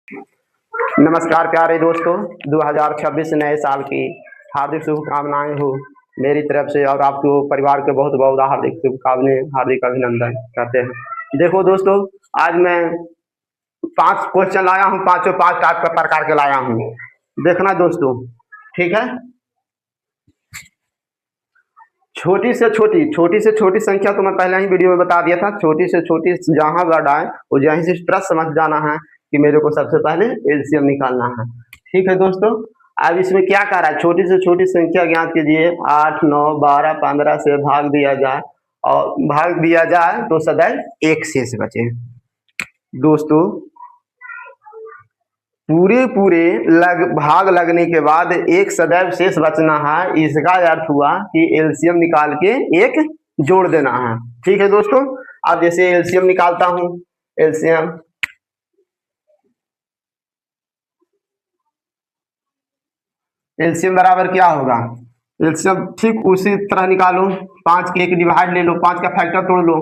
नमस्कार प्यारे दोस्तों, 2026 नए साल की हार्दिक शुभकामनाएं हो मेरी तरफ से और आपको परिवार के बहुत बहुत हार्दिक शुभकामनाएं, हार्दिक अभिनंदन करते हैं। देखो दोस्तों, आज मैं 5 क्वेश्चन लाया हूँ, पाँचों 5 टाइप का प्रकार के लाया हूँ। देखना दोस्तों, ठीक है। छोटी से छोटी संख्या तो मैं पहले ही वीडियो में बता दिया था। छोटी से छोटी जहां वर्ड आए वो यहीं से ट्रस्ट समझ जाना है कि मेरे को सबसे पहले एलसीएम निकालना है। ठीक है दोस्तों, अब इसमें क्या कर रहा है, छोटी से छोटी संख्या ज्ञात कीजिए। 8, 9, 12, 15 से भाग दिया जाए और भाग दिया जाए तो सदैव एक शेष बचे। दोस्तों, पूरे भाग लगने के बाद एक सदैव शेष बचना है। इसका अर्थ हुआ कि एलसीएम निकाल के एक जोड़ देना है। ठीक है दोस्तों, अब जैसे एलसीएम निकालता हूं, एलसीएम बराबर क्या होगा। एलसीएम ठीक उसी तरह निकालो। 5 के एक डिवाइड ले लो, 5 का फैक्टर तोड़ लो,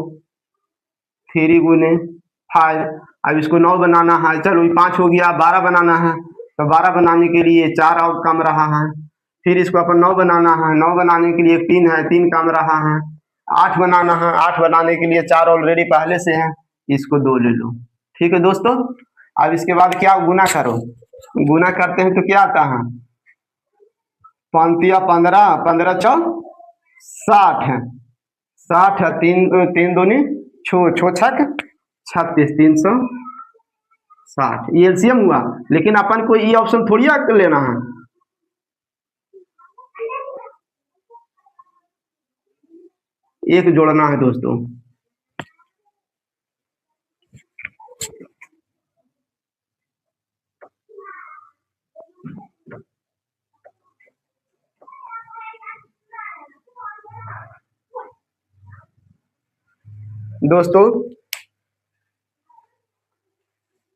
3 गुने 5। अब इसको 9 बनाना है। चलो 5 हो गया, 12 बनाना है तो 12 बनाने के लिए 4 और कम रहा है। फिर इसको अपन 9 बनाना है, 9 बनाने के लिए 3 है, 3 कम रहा है। 8 बनाना है, 8 बनाने के लिए 4 ऑलरेडी पहले से है, इसको 2 ले लो। ठीक है दोस्तों, अब इसके बाद क्या, गुना करो। गुना करते हैं तो क्या आता है, 5 15, 15 चौ 60 है, 60 है, 3 दूनी छो छक 36, 360 ये एलसीएम हुआ। लेकिन अपन को ये ऑप्शन थोड़ी लेना है, एक जोड़ना है दोस्तों। दोस्तों,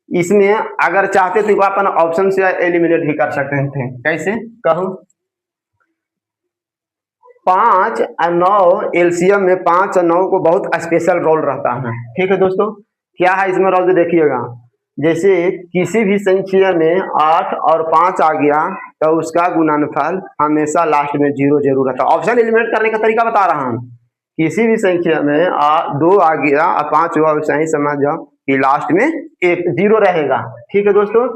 इसमें अगर चाहते तो अपन ऑप्शन से एलिमिनेट भी कर सकते थे। कैसे कहूं, 5 और 9 एलसीएम में 5 और 9 को बहुत स्पेशल रोल रहता है। ठीक है दोस्तों, क्या है इसमें रोल देखिएगा। जैसे किसी भी संख्या में 8 और 5 आ गया तो उसका गुणनफल हमेशा लास्ट में 0 जरूर रहता है। ऑप्शन एलिमिनेट करने का तरीका बता रहा हूं। किसी भी संख्या में 2 आ गया और 5 हुआ, वैसा ही समझ जाओ कि लास्ट में 1 0 रहेगा। ठीक है दोस्तों,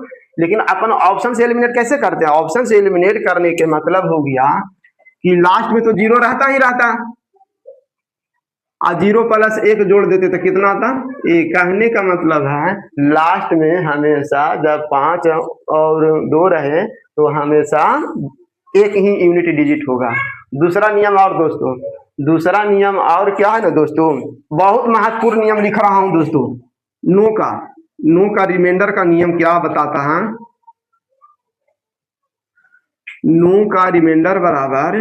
लेकिन अपन ऑप्शन से एलिमिनेट कैसे करते हैं। ऑप्शन से एलिमिनेट करने के मतलब हो गया कि लास्ट में तो 0 रहता ही रहता, और 0 प्लस 1 जोड़ देते तो कितना आता, 1। कहने का मतलब है लास्ट में हमेशा जब 5 और 2 रहे तो हमेशा एक ही यूनिट डिजिट होगा। दूसरा नियम और दोस्तों, दूसरा नियम और क्या है ना दोस्तों, बहुत महत्वपूर्ण नियम लिख रहा हूं दोस्तों। नो का रिमाइंडर का नियम क्या बताता है। नो का रिमाइंडर बराबर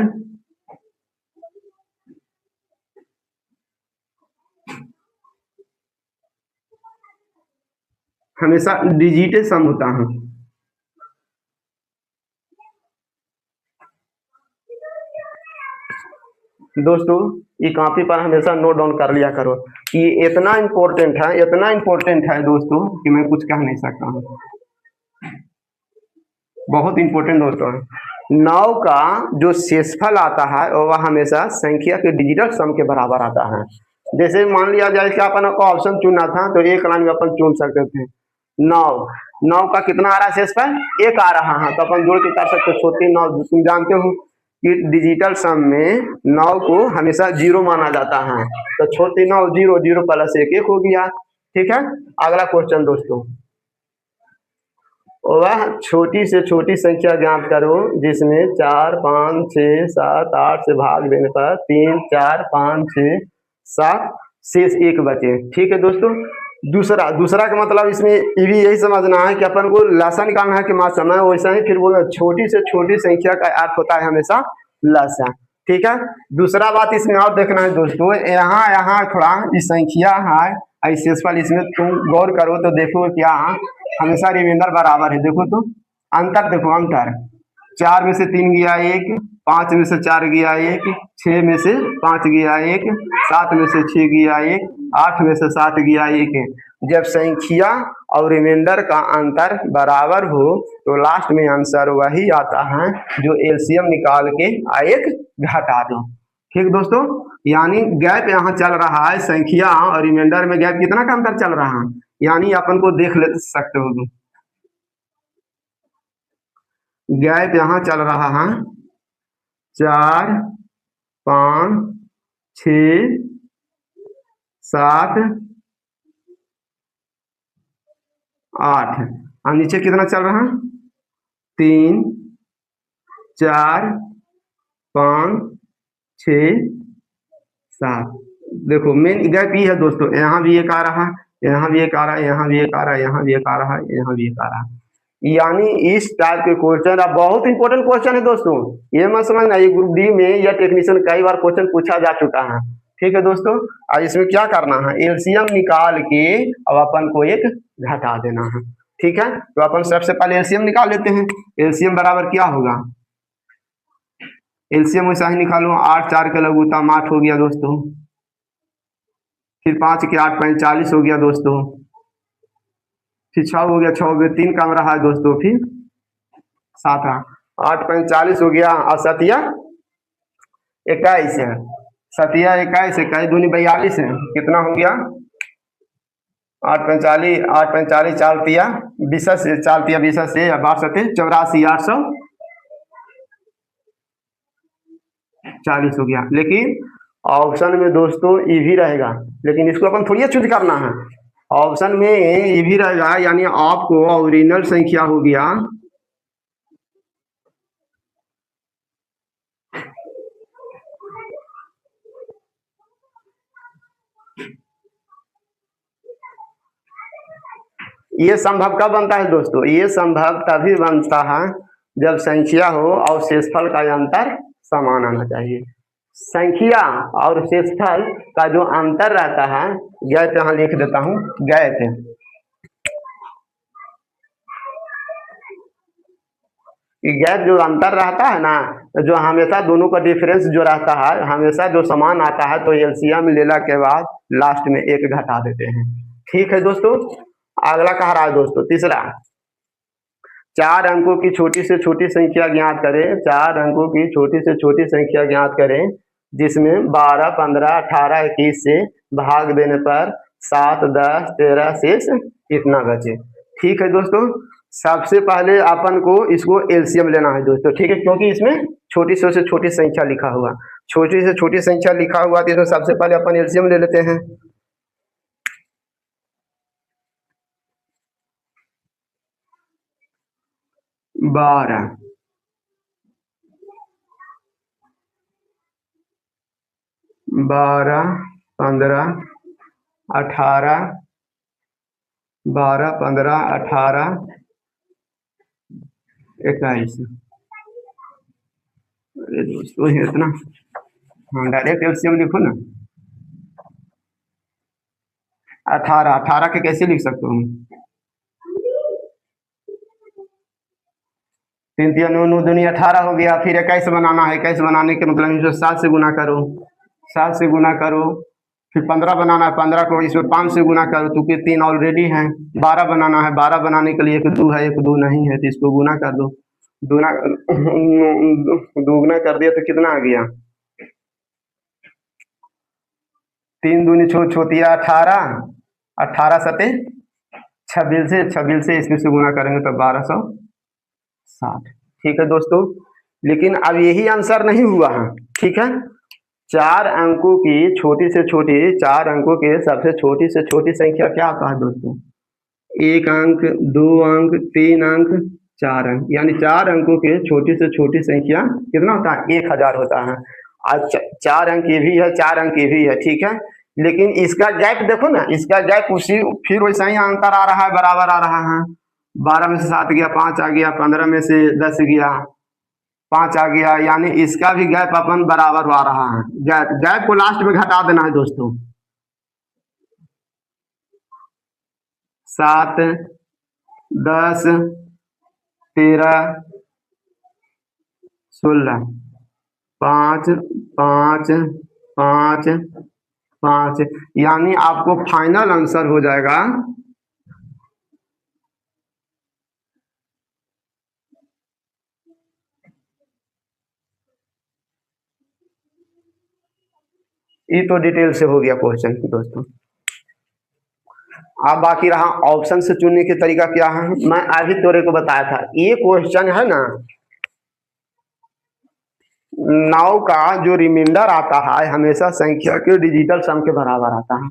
हमेशा डिजिटे सम होता है। दोस्तों, ये कॉपी पर हमेशा नोट डाउन कर लिया करो कि इतना इम्पोर्टेंट है दोस्तों कि मैं कुछ कह नहीं सकता हूँ। बहुत इंपॉर्टेंट दोस्तों है। 9 का जो शेषफल आता है वह हमेशा संख्या के डिजिटल सम के बराबर आता है। जैसे मान लिया जाए कि अपन को ऑप्शन चुनना था तो एक लाइन में अपन चुन सकते थे 9 का कितना आ रहा है शेषफल, 1 आ रहा है, तो अपन जोड़ के कर सकते हो 9। तुम जानते हो कि डिजिटल सम में 9 को हमेशा 0 माना जाता है, तो 9 0 0 प्लस 1 1 हो गया। ठीक है, अगला क्वेश्चन दोस्तों, वह छोटी से छोटी संख्या ज्ञात करो जिसमें 4 5 6 7 8 से भाग देने पर 3 4 5 6 7 शेष 1 बचे। ठीक है दोस्तों, दूसरा का मतलब इसमें ये भी यही समझना है कि अपन को लसा निकालना है कि माँ समय, वैसा ही फिर बोला छोटी से छोटी संख्या का अर्थ होता है हमेशा लसा। ठीक है, दूसरा बात इसमें और देखना है दोस्तों, यहाँ थोड़ा इस संख्या है शेषफल, इसमें तुम गौर करो तो देखो क्या हमेशा रिमाइंडर बराबर है। देखो तो अंतर, देखो अंतर, 4 में से 3 गया 1, 5 में से 4 गया 1, 6 में से 5 गया 1, 7 में से 6 गया 1, 8 में से 7 गया 1। जब संख्या और रिमाइंडर का अंतर बराबर हो तो लास्ट में आंसर वही आता है जो एलसीएम निकाल के 1 घटा दो। ठीक दोस्तों, यानी गैप यहाँ चल रहा है, संख्या और रिमाइंडर में गैप कितना का अंतर चल रहा है, यानी अपन को देख ले सकते हो। गैप यहाँ चल रहा है 4, 5, 6, 7, 8 और नीचे कितना चल रहा है 3, 4, 5, 6, 7। देखो मेन गैप ये है दोस्तों, यहाँ भी एक आ रहा है, यहाँ भी एक आ रहा है, यहाँ भी एक आ रहा है, यहाँ भी एक आ रहा है, यहाँ भी एक आ रहा है। यानी इस टाइप के क्वेश्चन बहुत इंपॉर्टेंट क्वेश्चन है दोस्तों, ये मत समझना ये ग्रुप डी में या टेक्नीशियन कई बार क्वेश्चन पूछा जा चुका है। ठीक है दोस्तों, अब इसमें क्या करना है, एलसीएम निकाल के अब अपन को 1 घटा देना है। ठीक है, तो अपन सबसे पहले एलसीएम निकाल लेते हैं। एलसीएम बराबर क्या होगा, एलसीएम वैसा ही निकालो, 8 4 के लघुत्तम 8 हो गया दोस्तों, फिर 5 के 8 45 हो गया दोस्तों, फिर 6 हो गया, 6 में 3 कम रहा है दोस्तों, फिर 7 8 45 हो गया और 7 21 है, 7 21 21 दूनी 42 है, कितना हो गया 8 45 8 45 4 तिया 20 से 4 तिया 20 से 12 7 84 840 हो गया। लेकिन ऑप्शन में दोस्तों ये भी रहेगा, लेकिन इसको अपन थोड़ी चूज करना है, ऑप्शन में ये भी रहेगा, यानी आपको ओरिजिनल संख्या हो गया ये संभव कब बनता है दोस्तों, ये संभव तभी बनता है जब संख्या हो और शेषफल का अंतर समान आना चाहिए। संख्या और शेषफल का जो अंतर रहता है, गैप यहाँ लिख देता हूँ, गैप गैप जो अंतर रहता है ना, जो हमेशा दोनों का डिफरेंस जो रहता है हमेशा जो समान आता है, तो एलसीएम लेला के बाद लास्ट में 1 घटा देते हैं। ठीक है दोस्तों, अगला कह रहा है दोस्तों तीसरा, 4 अंकों की छोटी से छोटी संख्या ज्ञात करें, 4 अंकों की छोटी से छोटी संख्या ज्ञात करें जिसमें 12 15 18 21 से भाग देने पर 7 10 13 शेष कितना बचे। ठीक है दोस्तों, सबसे पहले अपन को इसको एलसीएम लेना है दोस्तों। ठीक है, क्योंकि इसमें छोटी से छोटी संख्या लिखा हुआ, छोटी से छोटी संख्या लिखा हुआ, तो इसमें सबसे पहले अपन एलसीएम ले लेते हैं। 12 12 15 18 12 15 18 21। अरे दोस्तों ये इतना, हाँ डायरेक्ट एलसीएम लिखो ना, 18 18 के कैसे लिख सकता हूँ, 3 3 9 9 दूनी 18 हो गया, फिर 21 बनाना है, 21 बनाने के मतलब इसको 7 से गुना करो, 7 से गुना करो, फिर 15 बनाना है, 15 को इसमें 5 से गुना करो, क्योंकि 3 ऑलरेडी है, 12 बनाना है, 12 बनाने के लिए 1 2 है, 1 2 नहीं है, तो इसको गुना कर दो, दूना दुगना कर दिया तो कितना आ गया, 3 दूनी छोतिया 18 18 सते 26 से इसमें से गुना करेंगे तो 1260। ठीक है दोस्तों, लेकिन अब यही आंसर नहीं हुआ है। ठीक है, 4 अंकों की छोटी से छोटी, 4 अंकों के सबसे छोटी से छोटी संख्या क्या आता है दोस्तों, 1 अंक 2 अंक 3 अंक 4 अंक, यानी 4 अंकों के छोटी से छोटी संख्या कितना होता है 1000 होता है। आज 4 अंक ये भी है, 4 अंक ये भी है। ठीक है, लेकिन इसका गैप देखो ना, इसका गैप उसी फिर वैसा ही अंतर आ रहा है, बराबर आ रहा है, 12 में से 7 गया, 5 आ गया, 15 में से 10 गया, 5 आ गया, यानी इसका भी गैप अपन बराबर आ रहा है। गैप को लास्ट में घटा देना है दोस्तों, 7 10 13 16 5 5 5 5, यानी आपको फाइनल आंसर हो जाएगा 5। ये तो डिटेल से हो गया क्वेश्चन दोस्तों। अब बाकी रहा ऑप्शन से चुनने के तरीका क्या है। मैं अभी तोरे को बताया था, ये क्वेश्चन है ना, 9 का जो रिमाइंडर आता है हमेशा संख्या के डिजिटल सम के बराबर आता है।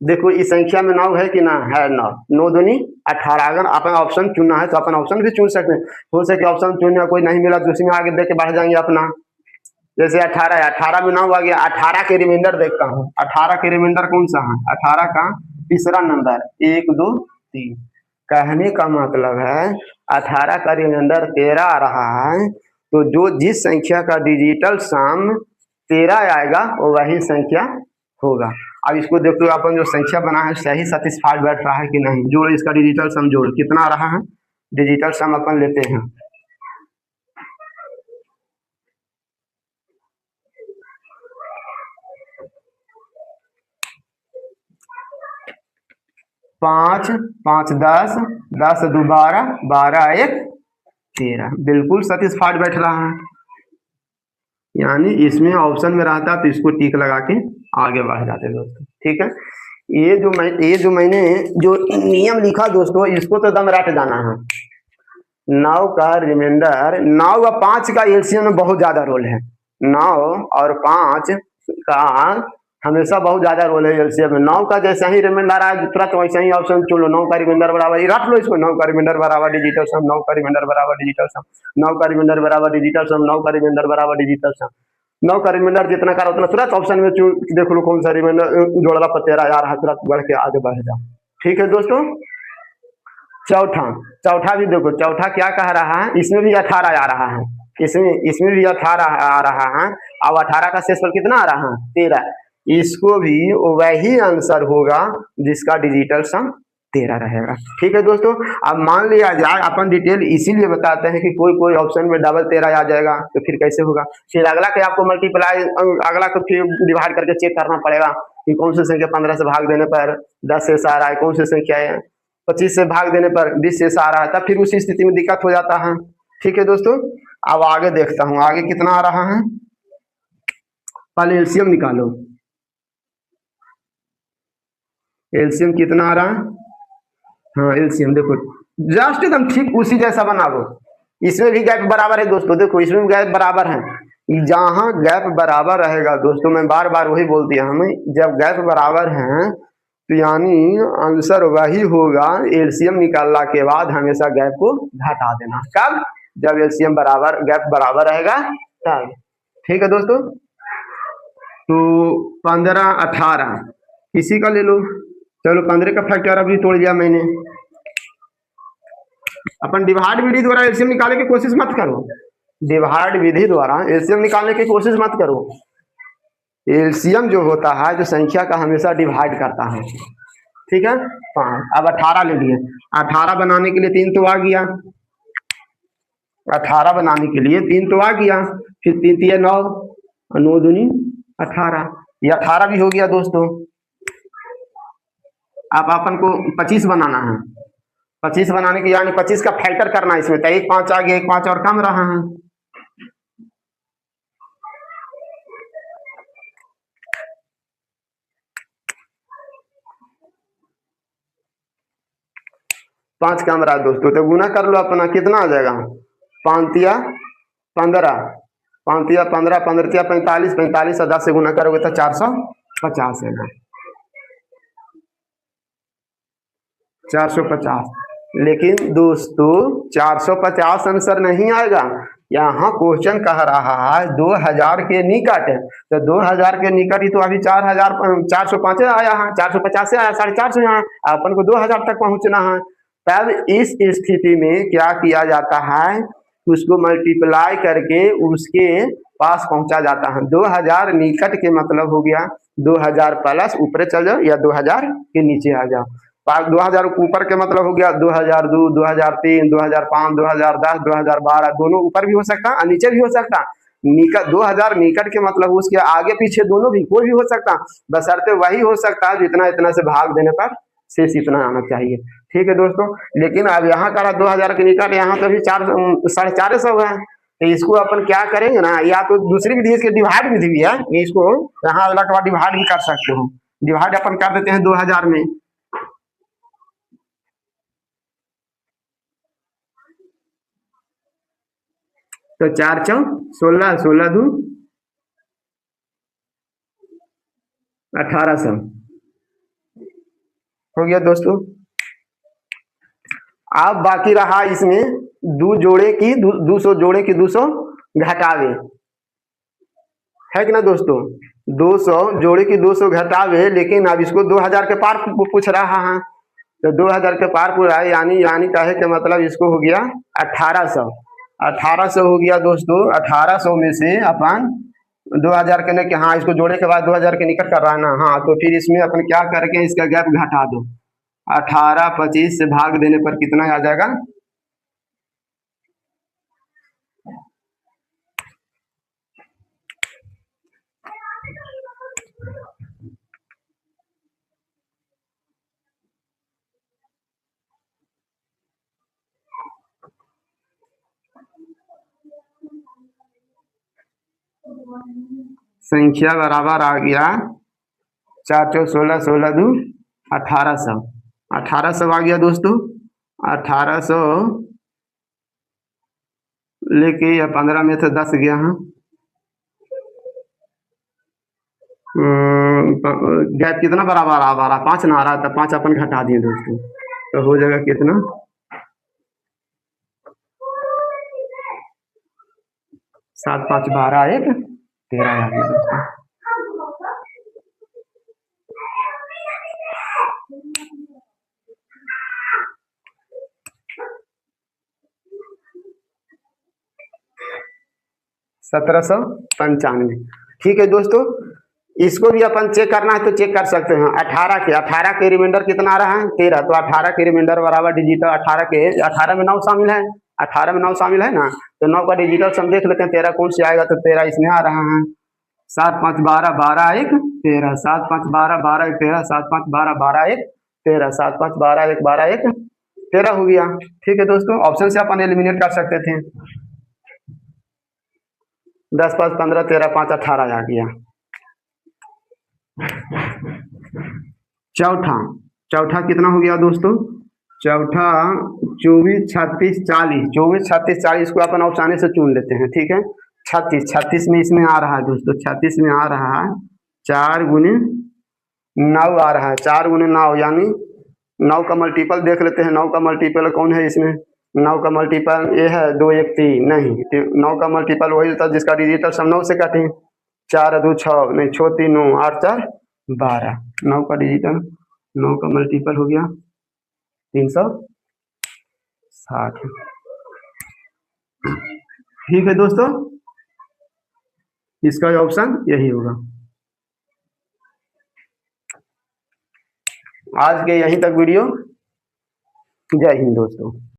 देखो इस संख्या में 9 है कि ना है, 9 9 दूनी 18। अगर अपन ऑप्शन चुनना है तो अपन ऑप्शन भी चुन सकते हैं। हो सके ऑप्शन चुनने कोई नहीं मिला तो उसमें आगे देख के बढ़ जाएंगे अपना। जैसे 18 है, 18 में 9 आ गया, 18 के रिमाइंडर देखता हूँ। 18 के रिमाइंडर कौन सा है, 18 का तीसरा नंबर 1 2 3। कहने का मतलब है 18 का रिमाइंडर 13 आ रहा है, तो जो जिस संख्या का डिजिटल सम 13 आएगा वो वही संख्या होगा। अब इसको देखो अपन जो संख्या बना है सही सेटिस्फाइड बैठ रहा है कि नहीं। जोड़ इसका डिजिटल सम, जोड़ कितना आ रहा है, डिजिटल सम अपन लेते हैं 5 5 10 10 2 12 12 1 13, बिल्कुल सेटिस्फाइड बैठ रहा है। यानी इसमें ऑप्शन में रहता तो इसको टिक लगा के आगे बढ़ जाते दोस्तों। ठीक है, ये जो मैंने जो नियम लिखा दोस्तों, इसको तो दम रट जाना है। 9 का रिमाइंडर, 9 और 5 का एलसीएम में बहुत ज्यादा रोल है। 9 और 5 का हमेशा बहुत ज्यादा रोल है एलसीएम में। 9 का जैसा ही रिमाइंडर आया तुरंत वैसे ही ऑप्शन चुन लो। 9 का रिमाइंडर बराबर, रख लो इसको, 9 का रिमाइंडर बराबर डिजिटल सम, 9 का रिमाइंडर बराबर डिजिटल सम, 9 का रिमाइंडर बराबर डिजिटल सम, 9 का रिमाइंडर बराबर डिजिटल सम। 9 का रिमाइंडर जितना करा उतना तुरंत ऑप्शन में देख लो कौन सा रिमाइंडर जोड़ला पर 13 आ रहा है, तुरंत बढ़ के आगे बढ़ जाओ। ठीक है दोस्तों। चौथा, चौथा भी देखो, चौथा क्या कह रहा है, इसमें भी 18 आ रहा है, इसमें भी 18 आ रहा है। अब 18 का शेषफल कितना आ रहा है, 13। इसको भी वही आंसर होगा जिसका डिजिटल सम 13 रहेगा। ठीक है दोस्तों। अब मान लिया जाए, अपन डिटेल इसीलिए बताते हैं कि कोई कोई ऑप्शन में डबल 13 आ जाएगा तो फिर कैसे होगा। फिर अगला के आपको मल्टीप्लाई, अगला को फिर डिवाइड करके चेक करना पड़ेगा कि कौन सी संख्या 15 से भाग देने पर 10 शेष आ रहा है, कौन सी संख्या है 25 से भाग देने पर 20 शेष आ रहा है, तब फिर उसी स्थिति में दिक्कत हो जाता है। ठीक है दोस्तों। अब आगे देखता हूं आगे कितना आ रहा है। पहले एलसीएम निकालो, एलसीएम कितना आ रहा है। हाँ एलसीएम देखो जस्ट एकदम ठीक उसी जैसा बनाओ। इसमें भी गैप बराबर है दोस्तों, देखो इसमें भी गैप बराबर है। जहां गैप बराबर रहेगा दोस्तों, मैं बार बार वही बोल दिया हमें, जब गैप बराबर है तो यानी आंसर वही होगा। एलसीएम निकालने के बाद हमेशा गैप को घटा देना। कब, जब एलसीएम बराबर, गैप बराबर रहेगा तब। ठीक है दोस्तों। तो 15 18 इसी का ले लो। चलो 15 का फैक्टर अभी तोड़ दिया मैंने। अपन डिवाइड विधि द्वारा एलसीएम निकालने की कोशिश मत करो, डिवाइड विधि द्वारा एलसीएम निकालने की कोशिश मत करो। एलसीएम जो होता है, जो संख्या का हमेशा डिवाइड करता है। ठीक है, 5। अब 18 ले लिए, 18 बनाने के लिए 3 तो आ गया, 18 बनाने के लिए 3 तो आ गया, फिर 3 3 9, 9 दूनी 18, ये 18 भी हो गया दोस्तों। अब अपन को 25 बनाना है। 25 बनाने के यानी 25 का फैक्टर करना है इसमें, तो 1 5 आ गया, 1 5 और कम रहा है। पांच कम रहा दोस्तों, तो गुना कर लो अपना, कितना आ जाएगा, 5 तिया 15, 5 तिया 15, 15 तिया 45, 45 और 10 से गुना करोगे तो 450 है ना, 450। लेकिन दोस्तों 450 आंसर नहीं आएगा। यहाँ क्वेश्चन कह रहा है 2000 के निकट, तो 2000 के निकट ही तो अभी 4000 405 आया है, 450 से आया, 450 यहाँ अपन को 2000 तक पहुंचना है। तब इस स्थिति में क्या किया जाता है, उसको मल्टीप्लाई करके उसके पास पहुंचा जाता है। 2000 निकट के मतलब हो गया 2000 प्लस ऊपर चल जाओ या 2000 के नीचे आ जाओ। 2000 ऊपर के मतलब हो गया 2002, 2003, 2005, 2010, 2012, दोनों ऊपर भी हो सकता है और नीचे भी हो सकता है। निकट 2000 निकट के मतलब उसके आगे पीछे दोनों भी, कोई भी हो सकता, बशर्ते वही हो सकता है जितना इतना से भाग देने पर शेष इतना आना चाहिए। ठीक है दोस्तों, लेकिन अब यहाँ का 2000 के निकट, यहाँ तो भी 450 है। तो इसको अपन क्या करेंगे ना, या तो दूसरी विधि इसके डिवाइड विधि भी है, इसको यहाँ वाला के बाद डिवाइड भी कर सकते हो। डिवाइड अपन कर देते हैं 2000 में, तो 4 चौ 16, 16 दू 1800 हो गया दोस्तों। अब बाकी रहा इसमें दो जोड़े की 200 जोड़े की 200 घटावे, है कि ना दोस्तों, 200 जोड़े की 200 घटावे, लेकिन अब इसको 2000 के पार पूछ रहा है, तो 2000 के पार पूरा है, यानी कहे के मतलब इसको हो गया 1800। 1800 हो गया दोस्तों। 1800 में से अपन 2000 के कि हाँ, इसको जोड़े के बाद 2000 के निकट कर रहा है ना, हाँ, तो फिर इसमें अपन क्या करके इसका गैप घटा दो। 18 25 से भाग देने पर कितना आ जाएगा, संख्या बराबर आ गया 4 चौ 16, 16 दू 1800। 1800 आ गया दोस्तों। 1800 लेके 15 में से 10 गया है, गैप कितना बराबर आ रहा, 5 ना आ रहा था, 5 अपन घटा दिए दोस्तों, तो हो जाएगा कितना, 7 5 12 1 13 आ गया दोस्तों। ₹1795। ठीक है दोस्तों, इसको भी अपन चेक करना है तो चेक कर सकते हैं। 18 के रिमाइंडर कितना आ रहा है, 13, तो 18 के रिमाइंडर बराबर डिजिटल 18 में 9 शामिल है, 18 में 9 शामिल है ना, तो 9 का डिजिटल सम देख लेते हैं, 13 कौन से आएगा, तो 13 इसमें आ रहा है। 7 5 12 12 1 13, 7 5 12 12 1 13, 7 5 12 12 1 13, 7 5 12 1 12 1 13 हो गया। ठीक है दोस्तों, ऑप्शन से अपन एलिमिनेट कर सकते थे। 10 5 15 13 5 18 आ गया। चौथा कितना हो गया दोस्तों, चौथा 24 36 40, 24 36 40 को अपन ऑप्शन से चुन लेते हैं। ठीक है, 36 में इसमें आ रहा है दोस्तों, 36 में आ रहा है 4 गुने 9 आ रहा है, 4 गुने 9 यानी 9 का मल्टीपल देख लेते हैं। 9 का मल्टीपल कौन है इसमें, 9 का मल्टीपल ये है 2 1 3 नहीं, 9 का मल्टीपल वही होता है जिसका डिजिटल सम 9 से काटे, 4 2 6 नहीं, 6 3 9 8 4 12, 9 का डिजिटल 9 का मल्टीपल हो गया 360। ठीक है दोस्तों, इसका ऑप्शन यही होगा। आज के यहीं तक वीडियो। जय हिंद दोस्तों।